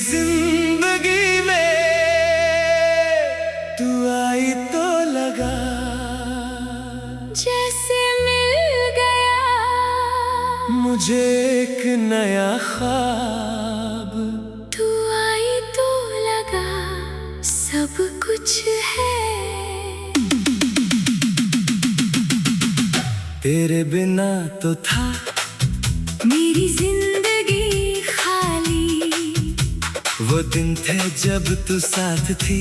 जिंदगी में तू आई तो लगा जैसे मिल गया मुझे एक नया ख्वाब। तू आई तो लगा सब कुछ है। तेरे बिना तो था मेरी जिंदगी खाली। वो दिन थे जब तू साथ थी,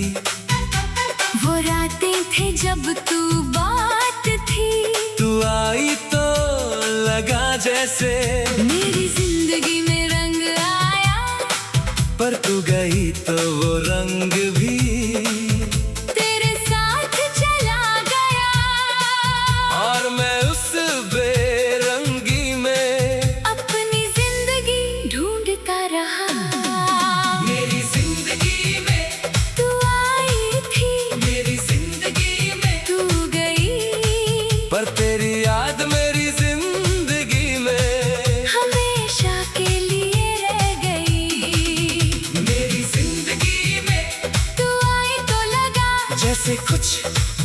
वो रातें थे जब तू बात थी। तू आई तो लगा जैसे मेरी जिंदगी में रंग आया, पर तू गई तो वो रंग भी तेरे साथ चला गया। और मैं उस बेरंगी में अपनी जिंदगी ढूंढता रहा। मेरी जिंदगी में तू आई थी, मेरी जिंदगी में तू गई, पर तेरी याद मेरी जिंदगी में हमेशा के लिए रह गई। मेरी जिंदगी में तू आई तो लगा जैसे कुछ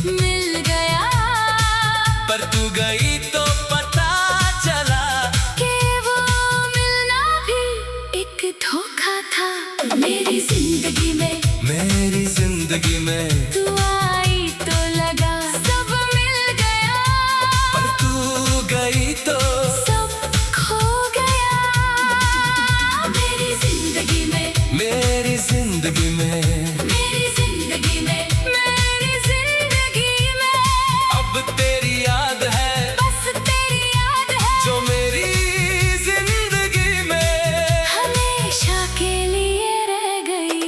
मिल गया, पर तू गई तो पता चला कि वो मिलना भी एक धोखा था। मेरी जिंदगी में मेरी जिंदगी में तू आई तो लगा सब मिल गया, पर तू गई तो सब खो गया। मेरी जिंदगी में मेरी जिंदगी में मेरी जिंदगी में मेरी जिंदगी में अब तेरी याद है, बस तेरी याद है जो मेरी जिंदगी में हमेशा के लिए रह गई।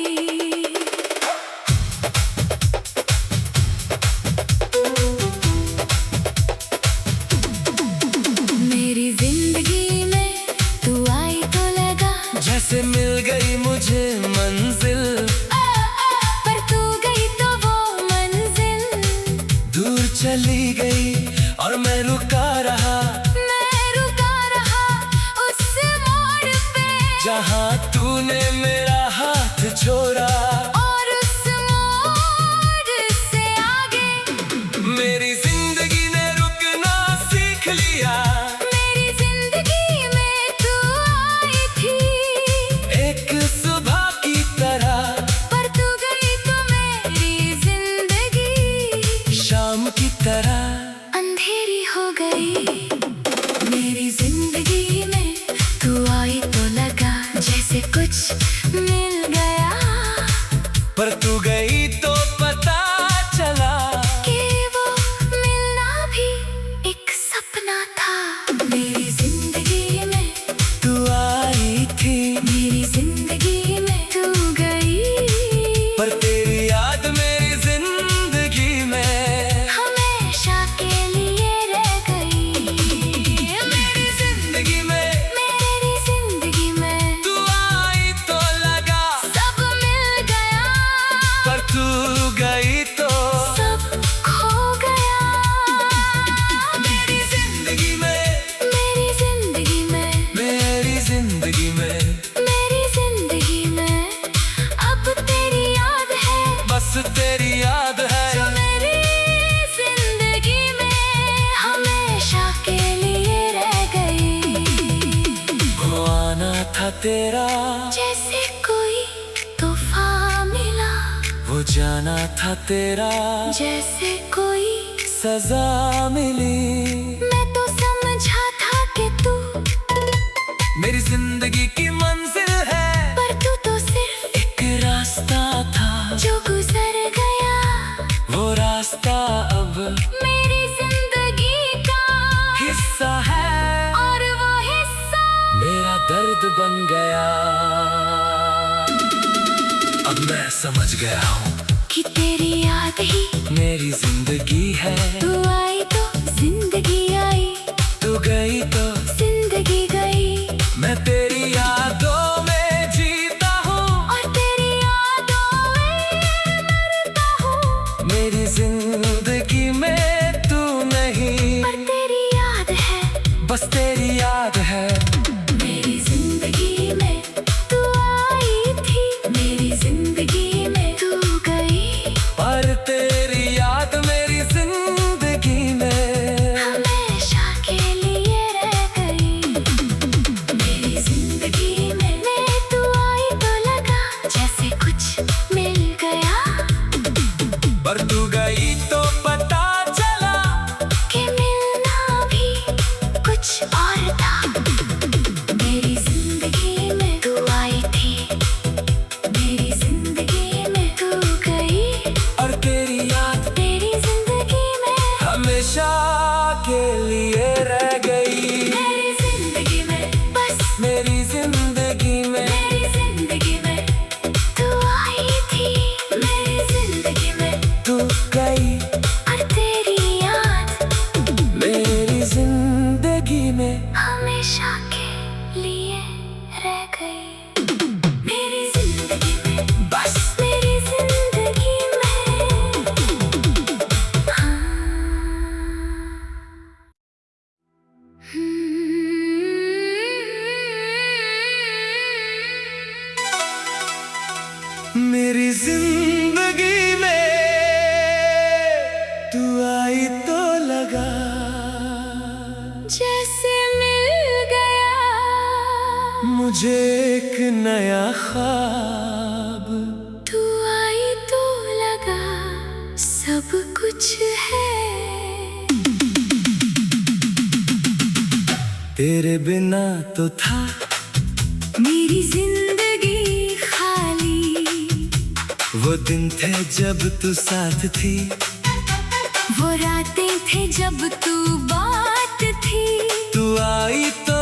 मेरी जिंदगी में तू आई तो लगा जैसे मिल गई मुझे मंजिल। पर तू गई तो वो मंजिल दूर चली गई और मैं रुका रहा, मैं रुका रहा उस मोड़ पे, जहाँ तूने मेरा हाथ छोड़ा। और उस मोड़ से आगे मेरी जिंदगी ने रुकना सीख लिया, मेरी जिंदगी में तू आई थी। एक सुबह की तरह पर तू गई तो मेरी जिंदगी शाम की तरह अंधेरी हो गई। मेरी जिंदगी में तू आई तो लगा जैसे कुछ मिल गया, पर तू गई तो पता चला कि वो मिलना भी एक सपना था। मेरी जिंदगी में तू आई थी, मेरी जिंदगी में तू गई, पर तेरी याद मेरी जिंदगी में हमेशा के लिए रह गई। मेरी जिंदगी में मेरी जिंदगी में तू आई तो लगा सब मिल गया, पर तू गई तो सब खो गया। मेरी जिंदगी में मेरी जिंदगी में मेरी जिंदगी में मेरी जिंदगी में अब तेरी याद है, बस तेरी याद जो है। मेरी जिंदगी में हमेशा के लिए रह गई। वो आना था तेरा, जैसे कोई तूफान मिला, वो जाना था तेरा, जैसे कोई सजा मिली। मैं तो समझा था कि तू मेरी जिंदगी की मंजिल है, पर तू तो सिर्फ एक रास्ता था, जो गुजर गया। वो रास्ता अब मेरी जिंदगी का हिस्सा है, और वो हिस्सा मेरा दर्द बन गया। अब मैं समझ गया हूँ कि तेरी याद ही मेरी जिंदगी है। तू आई तो जिंदगी आई, तू गई तो जिंदगी गई, मैं तेरी यादों में जीता हूँ, और तेरी यादों में मरता हूँ। मेरी जिंदगी में तू नहीं, पर तेरी याद है, बस तेरी याद है। मेरी जिंदगी में तू आई थी। हमेशा के लिए रह गई। मेरी जिंदगी में बस मेरी जिंदगी में मेरी जिंदगी में तू आई थी, मेरी जिंदगी में तू गई और तेरी याद मेरी जिंदगी में हमेशा के लिए रह गई। मेरी जिंदगी में बस मेरी जिंदगी में हाँ। मेरी जिंदगी में तू आई तो लगा जैसे मिल गया मुझे एक नया ख्वाब। तू आई तो लगा सब कुछ है। तेरे बिना तो था मेरी जिंदगी खाली, वो दिन थे जब तू साथ थी, वो रातें थे जब तू बात थी। तू आई तो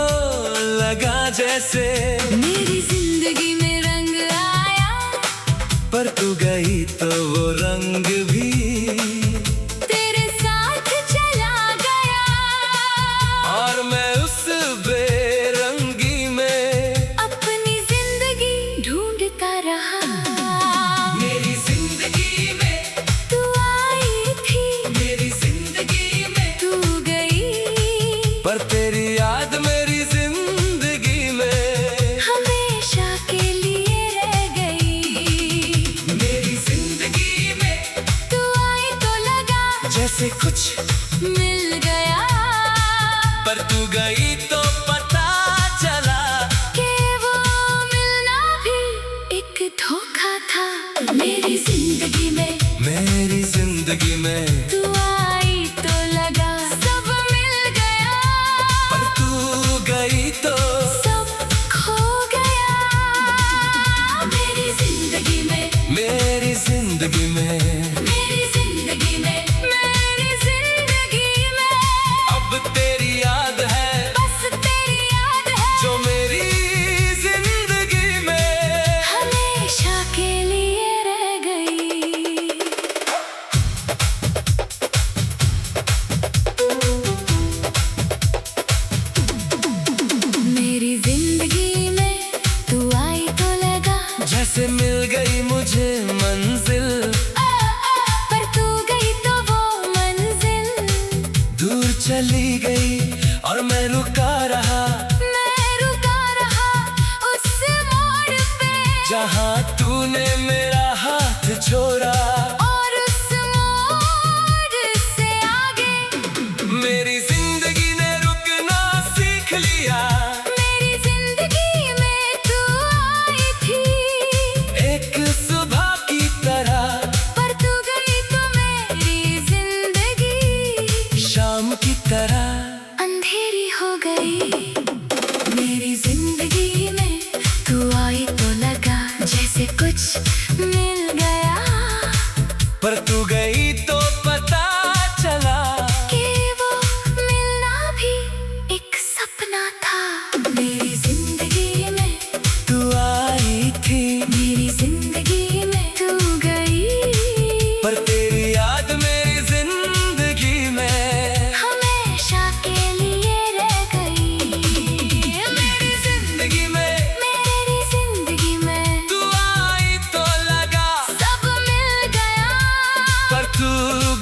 लगा जैसे मेरी जिंदगी में रंग आया, पर तू गई तो वो रंग भी तेरे साथ चला गया। और मैं उस बेरंगी में अपनी जिंदगी ढूंढता रहा। मेरी जिंदगी में तू आई थी, मेरी जिंदगी में तू गई, पर तेरी याद मेरी जिंदगी में हमेशा के लिए रह गई। मेरी जिंदगी में तू आई तो लगा जैसे कुछ मिल गया, पर तू गई तो पता चला कि वो मिलना भी एक धोखा था। मेरी जिंदगी में मेरी जिंदगी में तू आई तो लगा सब मिल गया, पर तू गई तो सब खो गया। मेरी जिंदगी में मेरी जिंदगी में मेरी जिंदगी में मेरी जिंदगी में अब तेरी याद है बस तेरी याद है जो मेरी जिंदगी में हमेशा के लिए रह गई। मेरी जिंदगी में तू आई तो लगा जैसे मिल गई मुझे मंजिल। पर तू गई तो वो मंजिल दूर चली गई और मैं रुका रहा मैं रुका रहा उस मोड़ पे, जहाँ तूने मेरा हाथ छोड़ा। और उस मोड़ से आगे मेरी जिंदगी ने रुकना सीख लिया। मेरी जिंदगी में तू आई थी, एक सुबह की तरह पर तू गई तो मेरी जिंदगी शाम की तरह अंधेरी हो गई। मेरी जिंदगी में तू आई तो लगा जैसे कुछ मिल गया, पर तू गई तो पता चला कि वो मिलना भी एक सपना था। मेरी जिंदगी में तू आई थी, मेरी जिंदगी में तू गई, पर तेरी याद मेरी जिंदगी में हमेशा के लिए रह गई। मेरी जिंदगी में मेरी जिंदगी में तू आई तो लगा सब मिल गया, पर तू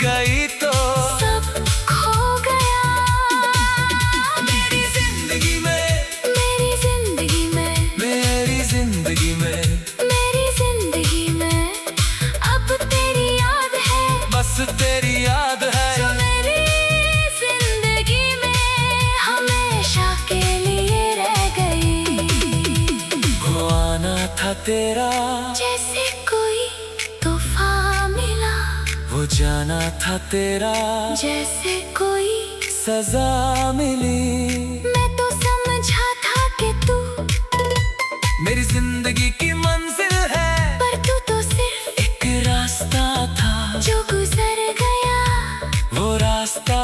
गई तो सब खो गया। मेरी जिंदगी में मेरी जिंदगी में मेरी जिंदगी में मेरी जिंदगी में अब तेरी याद है बस तेरी याद है जो मेरी जिंदगी में हमेशा के लिए रह गई। वो आना था तेरा जैसे कोई तूफान मिला, वो जाना था तेरा जैसे कोई सजा मिली। मैं तो समझा था कि तू मेरी जिंदगी की मंजिल है, पर तू तो सिर्फ एक रास्ता था जो गुजर गया। वो रास्ता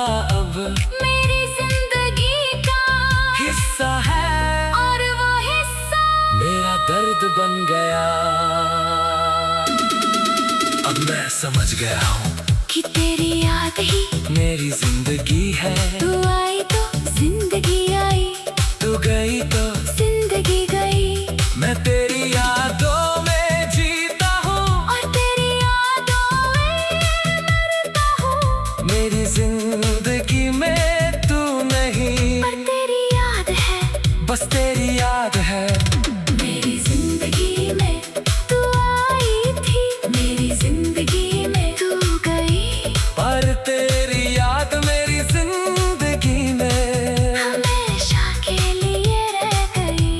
समझ गया हूँ कि तेरी याद ही मेरी जिंदगी है। तू आई तो जिंदगी आई, तू गई तो जिंदगी गई। मैं तेरी यादों में जीता हूँ और तेरी यादों में मरता हूँ। मेरी जिंदगी में तू नहीं, पर तेरी याद है, बस तेरी याद है। मेरी जिंदगी में तू आई थी, मेरी जिंदगी में तू गई। पर तेरी याद मेरी जिंदगी में हमेशा के लिए रह गई।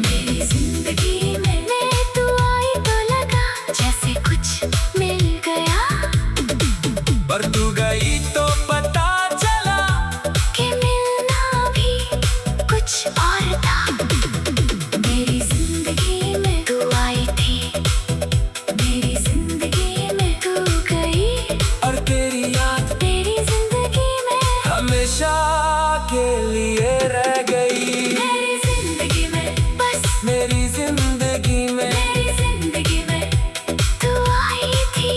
मेरी जिंदगी में तू आई तो लगा जैसे कुछ मिल गया। पर तू गई तो पता चला कि मिलना भी कुछ और था। मेरी जिंदगी में तू आई थी, मेरी जिंदगी में तू गई। और तेरी याद तेरी जिंदगी में हमेशा के लिए रह गई। मेरी जिंदगी में, बस मेरी जिंदगी में मेरी जिंदगी में तू आई थी,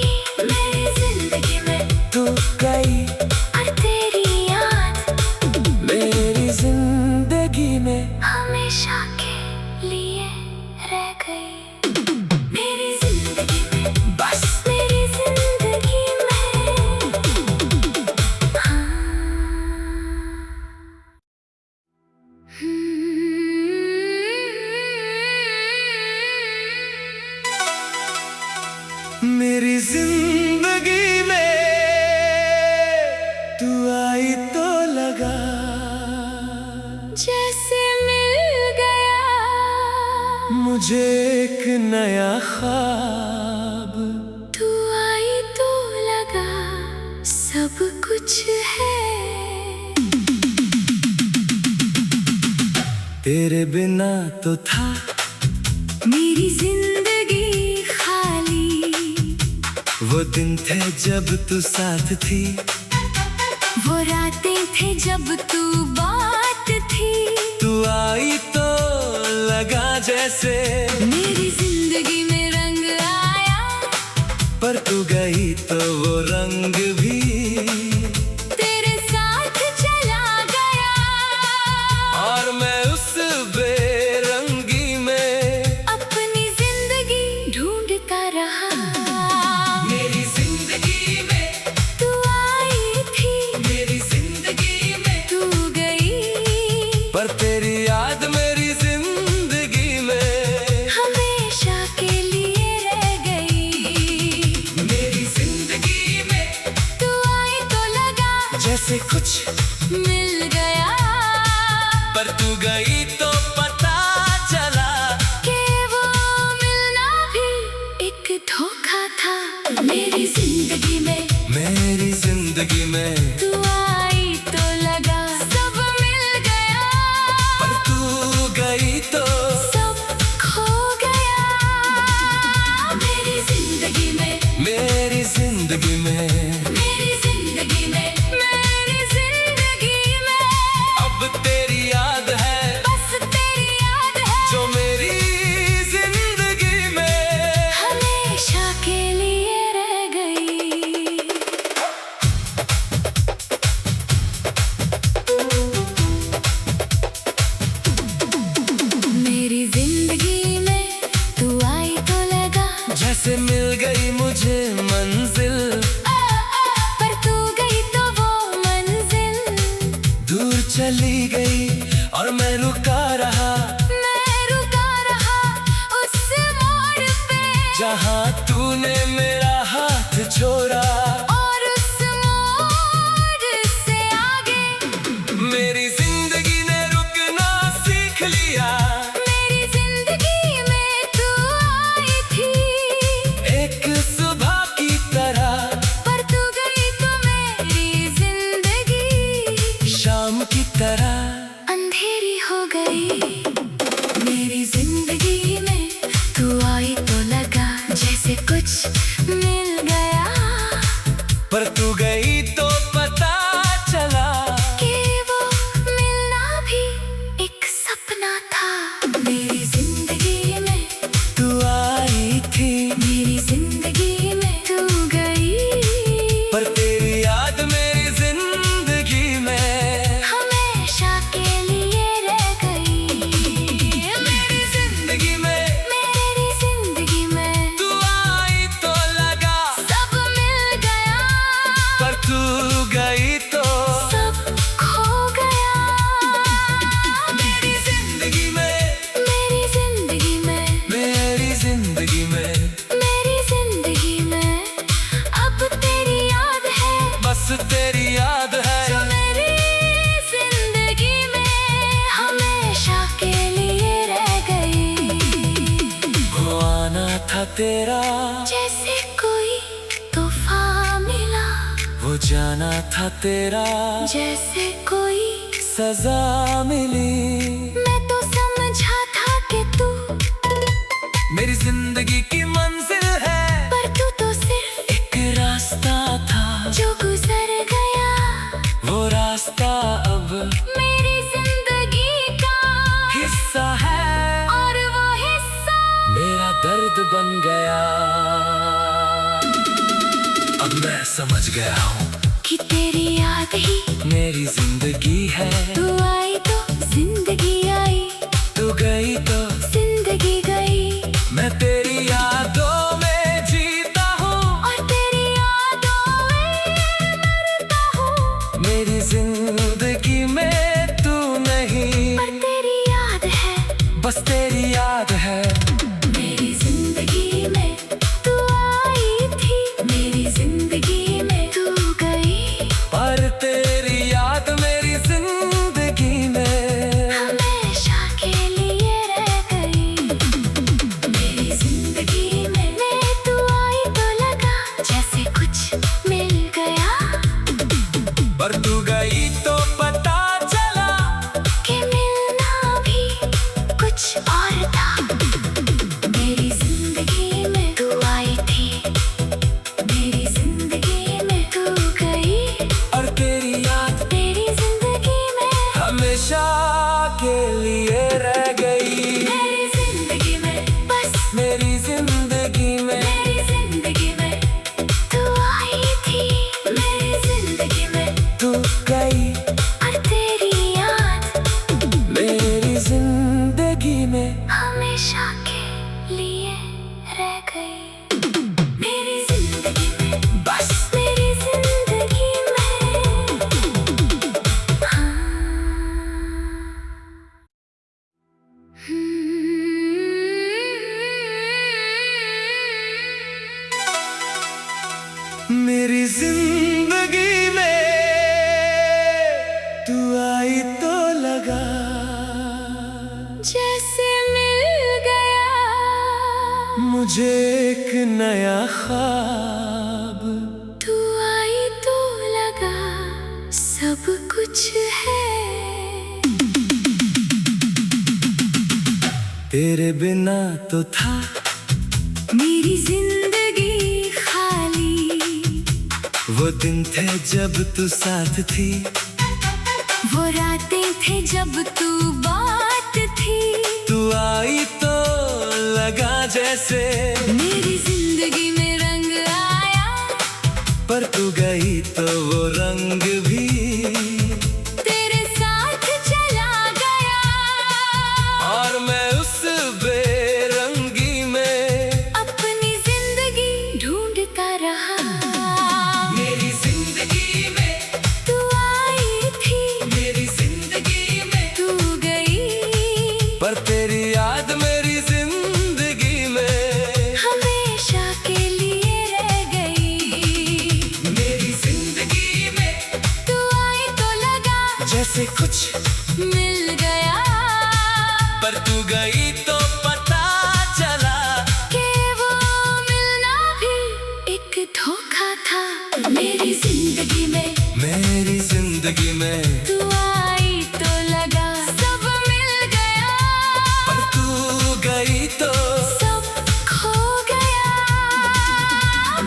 मेरी जिंदगी में तू गई। और तेरी याद मेरी जिंदगी में हमेशा के लिए रह गई। मेरी जिंदगी में, बस मेरी जिंदगी में हाँ। मेरी जिंदगी में तू आई तो लगा जैसे मिल गया मुझे एक नया ख्वाब। तू आई तो लगा सब कुछ है। तेरे बिना तो था मेरी जिंदगी खाली, वो दिन थे जब तू साथ थी। वो रातें थे जब तू बात थी। तू आई तो लगा जैसे मेरी जिंदगी में रंग आया, पर तू गई तो वो रंग भी तेरे साथ चला गया। और मैं उस बेरंगी में अपनी जिंदगी ढूंढता रहा। मेरी जिंदगी में तू आई थी, मेरी जिंदगी में तू गई। पर तेरी याद मेरी जिंदगी में हमेशा के लिए रह गई। मेरी जिंदगी में तू आई तो लगा जैसे कुछ मिल गया। पर तू गई तो पता चला कि वो मिलना भी एक धोखा था। मेरी जिंदगी में मेरी जिंदगी में तू आई तो लगा सब मिल गया। पर तू गई तो सब खो गया। मेरी जिंदगी में, मेरी जिंदगी में मेरी जिंदगी में, मेरी जिंदगी में अब तेरी याद है बस तेरी याद है जो मेरी जिंदगी में हमेशा के लिए रह गई। मेरी जिंदगी में तू आई तो लगा जैसे मिल गई मुझे मंजिल। पर तू गई तो वो मंजिल दूर चली गई और मैं रुका रहा मैं रुका रहा उस मोड़ पे। जहाँ तूने मेरा हाथ छोड़ा। और उस मोड़ से आगे मेरी जिंदगी ने रुकना सीख लिया। मेरी जिंदगी में तू आई थी। एक सुबह की तरह पर तू गई तो मेरी जिंदगी शाम की तरह अंधेरी हो गई। मेरी जिंदगी में तू आई तो लगा जैसे कुछ मिल गया। पर तू गई तो पता चला कि वो मिलना भी एक सपना था। मेरी जिंदगी में तू आई थी। मेरी जिंदगी में तू याद है जो मेरी जिंदगी में हमेशा के लिए रह गई। वो आना था तेरा जैसे कोई तूफान मिला, वो जाना था तेरा जैसे कोई सजा मिली। मैं तो समझा था कि तू मेरी जिंदगी की मंजिल है, पर तू तो सिर्फ एक रास्ता था जो गुजर गया। वो रास्ता अब मेरी जिंदगी का हिस्सा है और वो हिस्सा मेरा दर्द बन गया। अब मैं समझ गया हूँ कि तेरी याद ही मेरी जिंदगी है। तू आई तो जिंदगी आई, तू गई तो जिंदगी गई। मैं तेरी यादों में जीता हूँ और तेरी यादों में मरता हूँ। मेरी जिंदगी में तू नहीं, पर तेरी याद है, बस तेरी याद है। मेरी जिंदगी में तू आई थी, मेरी जिंदगी में तू गई। पर तेरी याद मेरी जिंदगी में हमेशा के लिए रह गई। मेरी जिंदगी में तू आई तो लगा जैसे कुछ मिल गया। पर तू गई तो पता चला कि मिलना भी कुछ और था। मेरी जिंदगी में तू आई थी, मेरी जिंदगी में तू गई। और तेरी याद मेरी जिंदगी में हमेशा के लिए रह गई। मेरी जिंदगी में बस मेरी जिंदगी में मेरी जिंदगी में तू आई थी, मेरी जिंदगी में तू गई। और तेरी याद मेरी जिंदगी में हमेशा के लिए रह गई। मेरी जिंदगी में बस मेरी जिंदगी में हाँ। मेरी जिंदगी में तू आई तो लगा जैसे मिल गया मुझे एक नया ख्वाब। तू आई तो लगा सब कुछ है। तेरे बिना तो था मेरी जिंदगी खाली, वो दिन थे जब तू साथ थी, वो रातें थे जब तू बात थी। तू आई तो लगा जैसे मेरी जिंदगी में रंग आया, पर तू गई तो वो रंग भी तेरे साथ चला गया। और मैं उस बेरंगी में अपनी जिंदगी ढूंढता रहा। मेरी जिंदगी में तू आई थी, मेरी जिंदगी में तू गई। पर तेरी याद मेरी जिंदगी में हमेशा के लिए रह गई। मेरी जिंदगी में तू आई तो लगा जैसे कुछ मिल गया। पर तू गई तो पता चला कि वो मिलना भी एक धोखा था। मेरी जिंदगी में मेरी जिंदगी में तू आई तो लगा सब मिल गया। पर तू गई तो सब खो गया।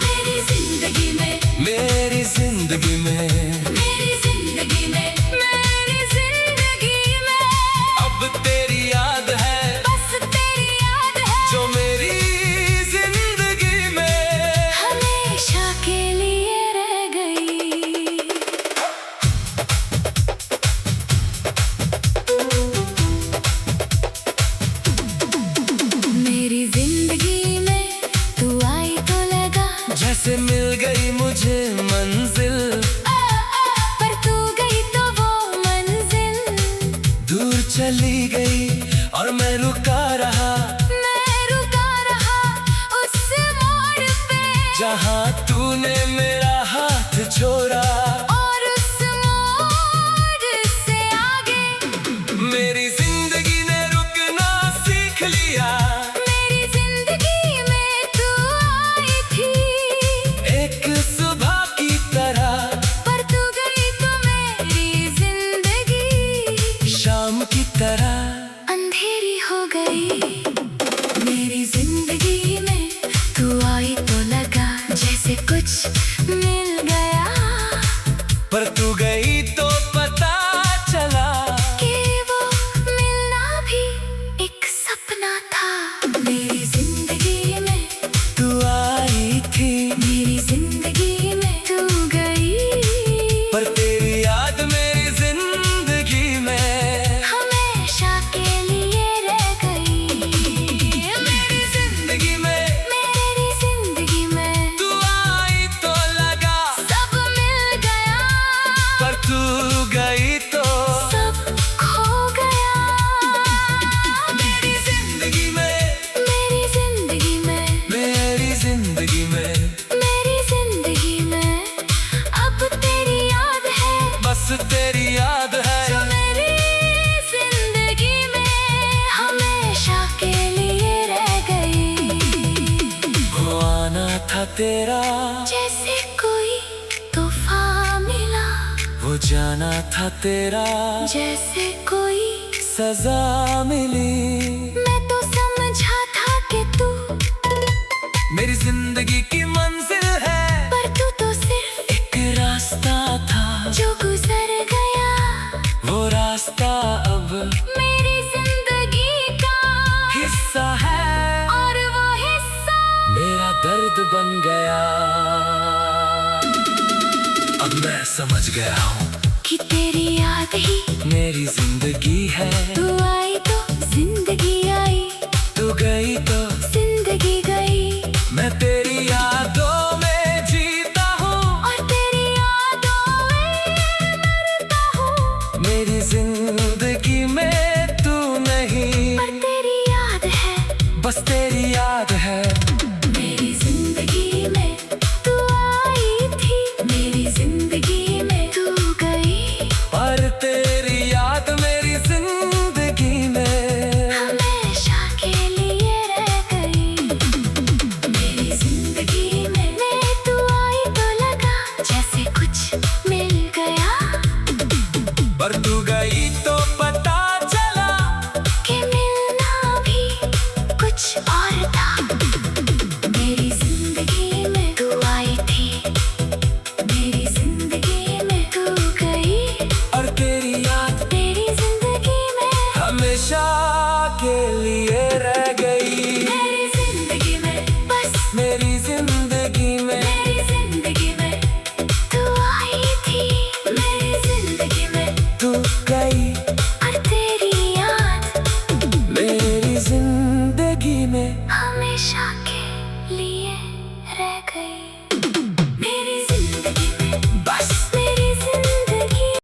मेरी जिंदगी में मेरी जिंदगी में मेरी जिंदगी में मेरी जिंदगी में अब तेरी याद है, बस तेरी याद है जो मेरी जिंदगी में हमेशा के लिए रह गई। मेरी जिंदगी में तू आई तो लगा जैसे मिल गई मुझे मंजिल। पर तू गई तो वो मंजिल दूर चली गई और मैं रुका रहा, मैं रुका रहा उस मोड़ पे जहाँ तूने मेरा हाथ छोड़ा। और उस तेरी याद है जो मेरी जिंदगी में हमेशा के लिए रह गई। वो आना था तेरा जैसे कोई तूफान मिला, वो जाना था तेरा जैसे कोई सजा मिली। मैं तो समझा था कि तू मेरी जिंदगी की मंजिल है, पर तू तो सिर्फ एक रास्ता था जो गुजर गया। वो रास्ता अब मेरी जिंदगी का हिस्सा है और वो हिस्सा मेरा दर्द बन गया। अब मैं समझ गया हूँ कि तेरी याद ही मेरी जिंदगी है। तू आई तो जिंदगी आई, तू गई तो जिंदगी गई। मैं तेरी